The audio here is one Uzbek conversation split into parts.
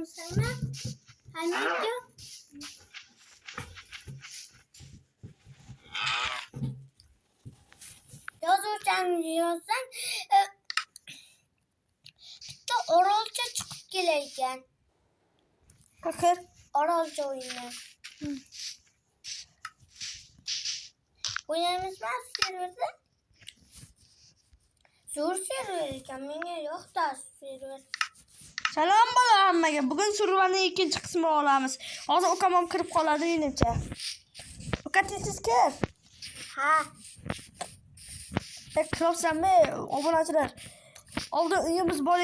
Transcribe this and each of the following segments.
sana. Anneciğim. Yazırken diyorsan işte Oralca çıkıp gelirken. Bakır. Oralca oyunu. Oynamamız var serverda. Zo'r server menga yo'q da server. Salom bola hammaga. Bugun survanning ikkinchi qismini olamiz. Hozir ukamam kirib qoladi menimcha. Uka tez kir. Ha. Kiribsanmi obunachilar? Oldin uyimiz bor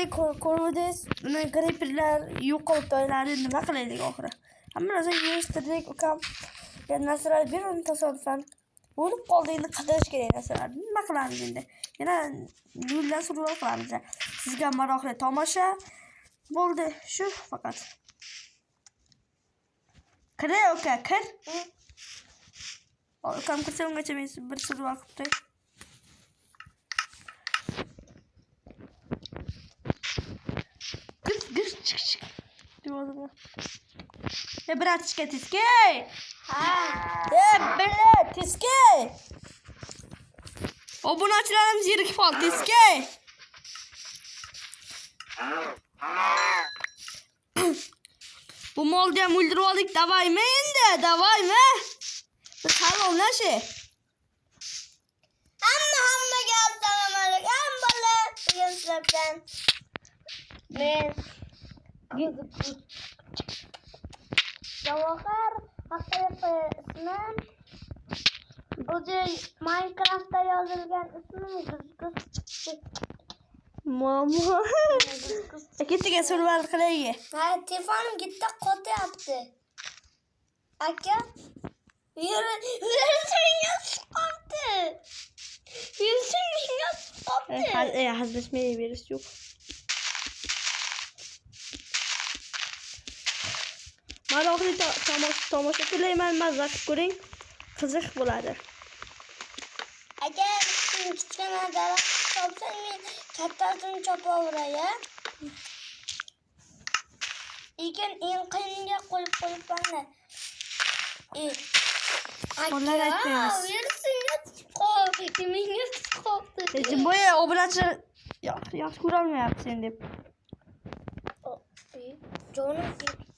ko'ruvdingiz. Uni griperlar yo'qolib o'yladi. Nima qilaylik oxiri? Hamma narsa yig'ishtirdik ukam. Ben narsalar bir uni tasodifan o'lib qoldi. Endi qidirish kerak narsalar. Nima qilamiz endi? Yana yo'ldan survival qilamiz. Sizga maroqli tomosha bo'ldi. Shu faqat. Kir uka, kir. Ukam kirsa ungacha men bir survival qilib qo'y. Çık. Bratçika tiskey. Ha. Brat tiskey. Obunachilarimiz yirik fol tiskey. Bu molni ham o'ldirib oldik. Davaymi endi? Davaymi? Bir salomlashi. Hammaga assalomu alaykum bola. Sizlardan men Javohir haqiqiy ismim. Bu Minecraft'da yozilgan ismim Guzguz. Mama. Ketiga survival qilaylik. Ha, telefonim gitti qotyapti. Aka, yurishimga chiqibdi. Yurishimga chiqibdi. Hazırlaşmaya veririz yok. Maroqli tomosha tilayman, mazza qilib ko'ring. Qiziq bo'ladi. Agar kichkina daraxt topsang, men kattasini chopaveray. Lekin eng qiyiniga qo'yib qo'yibman. Onlar aytmaymiz. Yurishimga chiqibdi. Menga chiqibdi. Boya obunachilar yaxshi ko'rolmayapti sen deb. Jonim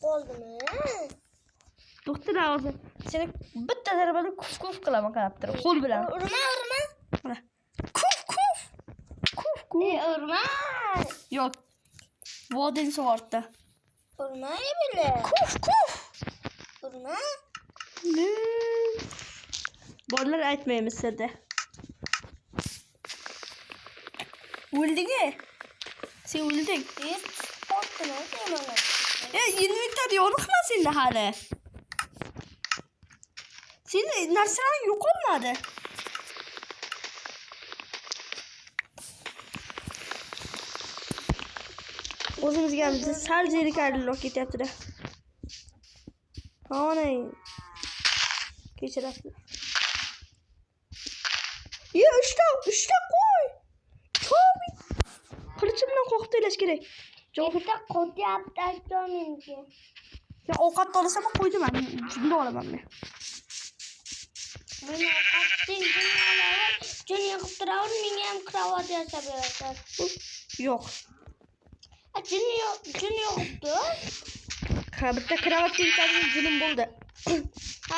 qoldimi? Doktor hozir seni bitta zarbada kuf qilaman qarab turib, qo'l bilan. Urma. Mana. Kuf. Urma. Yo'q. Vodin sug'ortdi. Urma bile. Kuf. Urma. Ne? Bolalar aytmaymiz sizda. O'ldingi? Sen o'lding. Inventar yo'qmi senda hali? Seni narsalaring yo'qolmadi. O'zimizga biz sal zerikarliroq ketyapti-da. Ana. Kechirasiz. Uchta qo'y. To'bi. Qilichim bilan qo'qib taylash kerak. Bitta qo'tyapti aytganimga. Ya ovqat olasan qo'ydim men. Junda olaman men. Mana ovqatning jun yig'ib turaver, menga ham kravat yasab berasan. Yo'q. Jun yig'ibdi. Ha, bitta kravat yetadigan junim bo'ldi.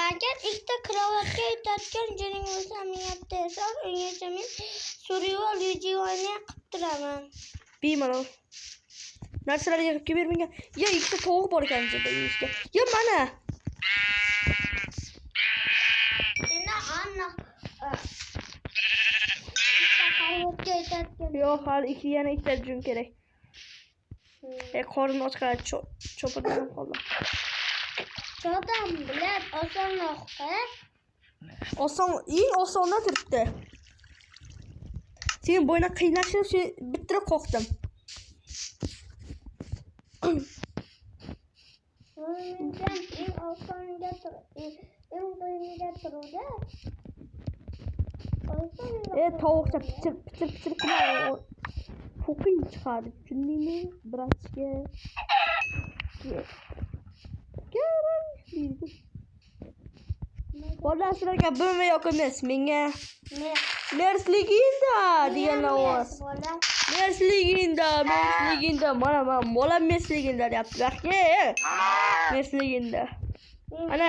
Agar ikkita kravatga yetadigan juning bo'lsa, menga tezroq ungacha men survival videoni qilib turaman. Bemalol. Narsalar yig'ib kelib menga. Ya ikkita tovuq bor ekan ichida yeyishga. Ya mana. Seni anna. Yo'q, hali yana ikkita jun kerak. Qorin och qoladi, cho'pirdan qoldi. Cho'dan bilan osonroq. Eng osondan turibdi. Sen bo'yna qiynashib bitta qo'qdim. Men eng osonga turuvdi. Tovuqcha pichir qilib po'qing chiqadi. Tushundingmi? Bratga. Bola sizlarga bilmay yoqamiz. Menga Ne? Mersliginda degan ovoz. Bola. Mersliginda. Mana bola Mersliginda deyapti. Yaxshi. Mersliginda. Ana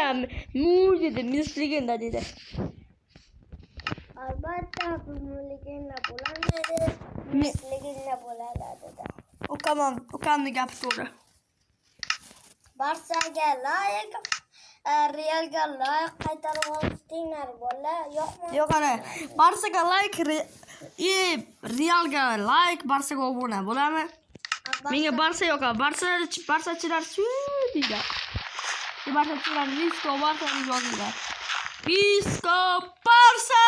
mu dedi, Mersliginda dedi. Albatta bunligina bo'lamadi. Misligina bo'ladi dedi. Ukamni gapi to'g'ri. Barsaga loyiq, Realga loyiq qaytarib oldinglar bola. Yo'qmi? Yo'q ana. Barsaga like Realga like, Barsaga obuna bo'ladimi? Menga Barsa yoqadi. Barsachilar shu deydi. Barsachilar Visco Barsa deb yozadilar. Visco Barsa!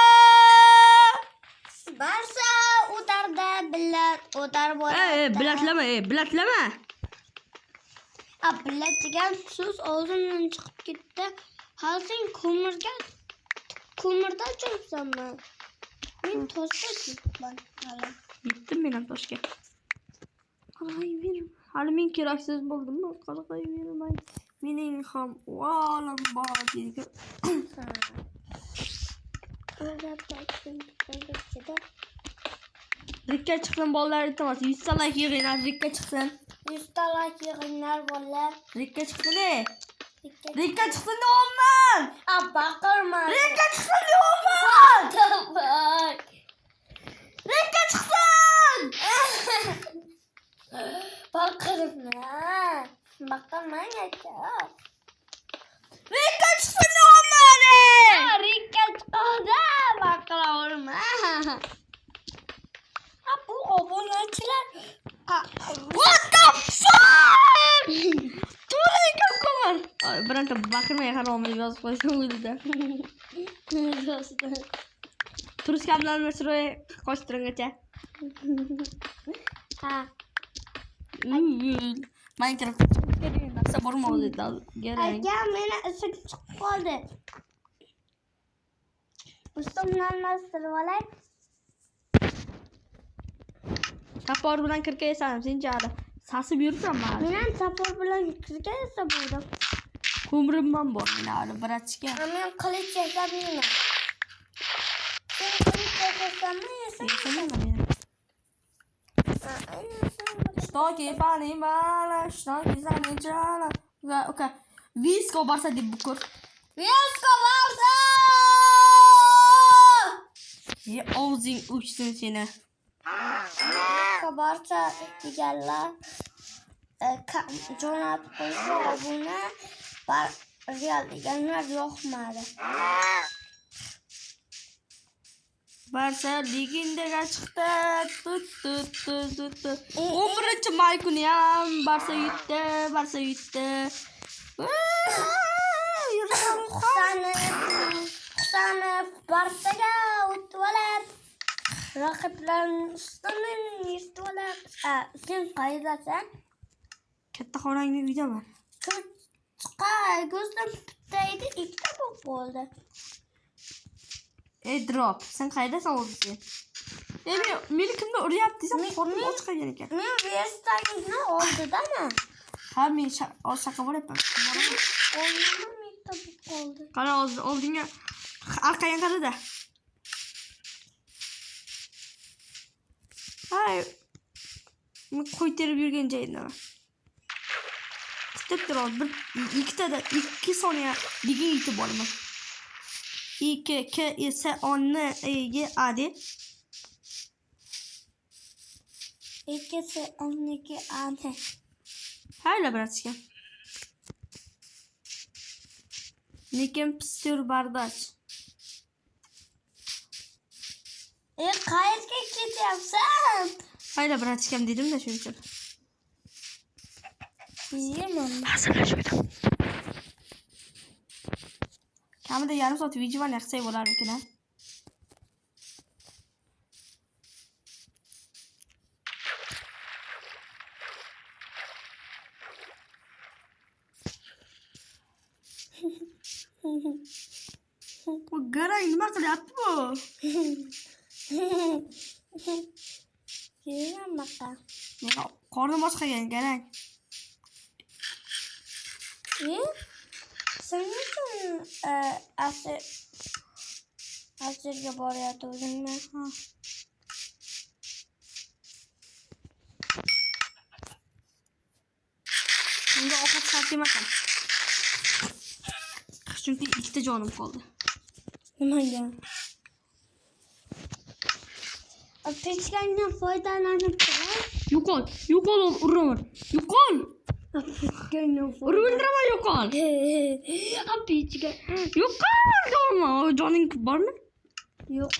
Barsa o'tarda billat o'tar bo'ladi. Bilatlama. Billat degan so'z og'zimdan chiqib ketdi. Hali sen ko'mirda cho'psanmi? Men toshda cho'pman hali. Yetdim men ham toshga. Qarayver. Hali men keraksiz bo'ldimmi? Qarayvermay. Mening ham o'g'lim bor deydi. Rikka chiqsin bolalar iltimos. 100 ta like yig'inglar, Rikka chiqsin. 100 ta like yig'inglar bolalar. Rikka chiqsin. Rikka chiqsin deyapman. Baqirma. Rikka chiqsin deyapman. Rikka chiqsin. Baqirmang aka. Rikka chiqsin deyapman. Rikka chiqadi. Baqiraverma. Bu obunachilar. What the fuck? To'g'ri ko'mar. Bironta baqirmay haromni yozib qo'ysa o'ldi. Turishkamlarni suray qo'shtiringacha. Ha. Minecraft degan narsa bormi o'zida? Aka, meni isim chiqib qoldi. Ustimdan nastirib olay. Sapor bilan kirkayasan, sen jari. Sasib yursan mana. Men ham sapor bilan kirkaysa bo'ldim. Ko'mirimman bor meni bratchika. Men qilich yasamayman. Sen qilich yasamaysanmi? Что кипани мала, что кизаничала. Окей. Visco Barsa deb bukur. Visco Barsa! O'zing uchsin seni. Visco Barsa deganlar jo'nab qo'ysa obuna Real deganlar yo'qmadi. Barsa ligindaga chiqdi. Tut. 11-may kuni ham Barsa yutdi. Husanov Barsaga o'tib oladi. Raqiblarning ustidan yutib oladi. Sen qaydasan? Katta xonangni uydaman. Chiqay, ko'zim bitta edi, ikkita bo'ldi. Drop. Sen qaydasan o'zi? Meni kimda uryapti desam, qornim och qolgan ekan. Men verstagini oldidaman. Ha, men shaka bo'lyapman. O'rnimda bitta qoldi. Qara oldinga orqaga qarada. Hay. Men qo'y terib yurgan joyimdaman. Kutib tur, 2 soniya ligin yetib olaman. 2 K esa onni ega adi. 2 se onniki adi. Hayla bratska. Lekin pistur bardosh. Qayerga ketyapsan? Hayla bratskam dedim-da shuning uchun. Yeyman. Hazırlaşıyordum. Kamida yarım soat video var yaxshi bo'lar ekan. Bu garang nima qilyapti bu? Yeyman baqa. Qornim och qolgan garang. Sen nechun asirga boryapti o'zingmi? Ha. Bunga ovqat shart emas ham. Chunki ikkita jonim qoldi. Nimaga? Pechkangdan foydalanib turar. Yo'qol, uraman. Yo'qol. Pechkangdan Urib o'ldiraman, yo'qol. Pechka. Yo'qol, joning bormi? Yo'q.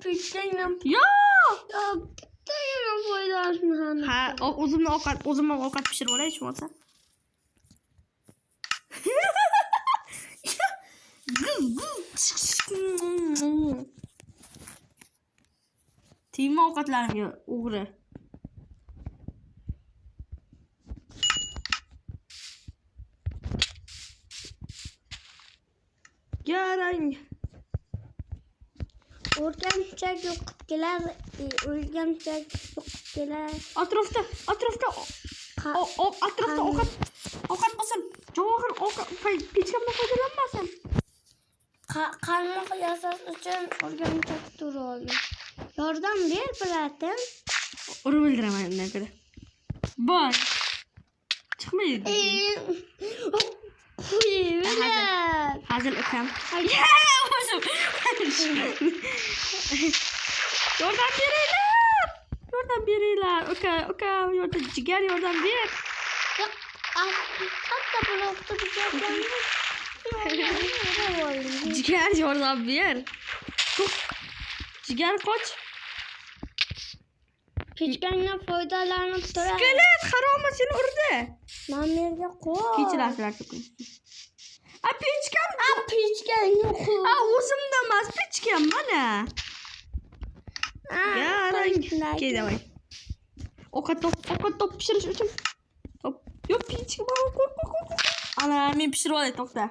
Pechkangdan Yo'q. bittagina foydalanib. Ha, o'zimdan ovqat pishirib olay, shu bo'lsa. Tegma ovqatlarimga, o'g'ri. Garang. O'rgamchak yo'qib kelar, o'rgamchak yo'qib kelar. Atrofda ovqat bo'lsin. Javohir pechkamdan foydalanmasin. Qarmoq yasash uchun o'rgamchak turi oldim. Yordam ber, bilatim. Urib o'ldiraman undan ko'ra. Bor. Chiqmaydi. Hazil ukam. Yordam beringlar. Ukam, jigar yordam ber. Hatta blokda Jigar yordam ber. Jigar qoch. Pechkangdan foydalanib turar. Skelet haroma seni urdi. Men yerga qo'y. Kechirasiz to'kin. Pechkam. Pechkangni qo'y. O'zimda emas, pechkam mana. Garang. Kelay. Ovqat top pishirish uchun. Yo'q, pechka bor. Ana, men pishirib olay, to'xta.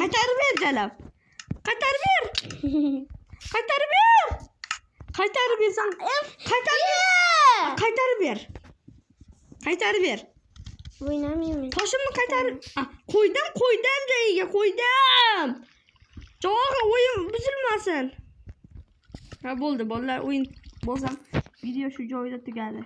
Qaytarib ber, jalab. Qaytarib ber. Qaytarib bersang, qaytarib ber. O'ynamayman. Toshimni qaytarib. Qo'ydim joyiga, qo'ydim. Javohir o'yin buzilmasin. Ha, bo'ldi, bolalar, o'yin bo'lsam video shu joyida tugadi.